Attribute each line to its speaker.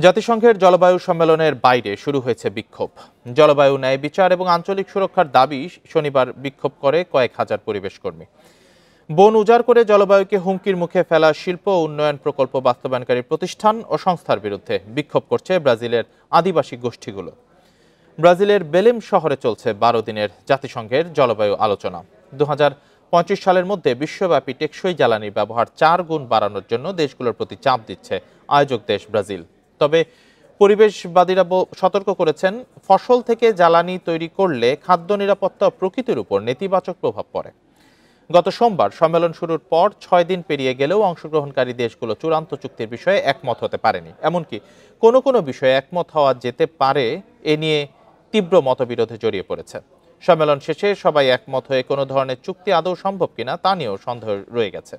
Speaker 1: জাতিসংঘের জলবায়ু সম্মেলনের বাইরে শুরু হয়েছে বিক্ষোভ। জলবায়ু ন্যায় বিচার এবং আঞ্চলিক সুরক্ষার দাবি শনিবার বিক্ষোভ করে কয়েক হাজার পরিবেশ কর্মী। বন উজাড় করে জলবায়ুকে হুমকির মুখে ফেলা শিল্প উন্নয়ন প্রকল্প বাস্তবায়নকারী প্রতিষ্ঠান ও সংস্থার বিরুদ্ধে বিক্ষোভ করছে ব্রাজিলের আদিবাসী গোষ্ঠীগুলো। ব্রাজিলের বেলেম শহরে চলছে 12 দিনের জাতিসংঘের জলবায়ু আলোচনা। 2025 সালের মধ্যে বিশ্বব্যাপী টেকসই জ্বালানির ব্যবহার 4 গুণ বাড়ানোর জন্য দেশগুলোর প্রতি চাপ দিচ্ছে আয়োজক দেশ ব্রাজিল। তবে পরিবেশবাদীরা সতর্ক করেছেন, ফসল থেকে জ্বালানি তৈরি করলে খাদ্য নিরাপত্তা ও প্রকৃতির উপর নেতিবাচক প্রভাব পড়ে। গত সোমবার সম্মেলন শুরুর পর 6 দিন পেরিয়ে গেলেও অংশগ্রহণকারী দেশগুলো চূড়ান্ত চুক্তির বিষয়ে একমত হতে পারেনি। এমনকি কোনো কোনো বিষয়ে একমত হওয়া যেতে পারে এ নিয়ে তীব্র মতবিরোধে জড়িয়ে পড়েছে। সম্মেলন শেষে সবাই একমত হয়ে কোনো ধরনের চুক্তি আদৌ সম্ভব কিনা তা নিয়েও সন্দেহ রয়ে গেছে।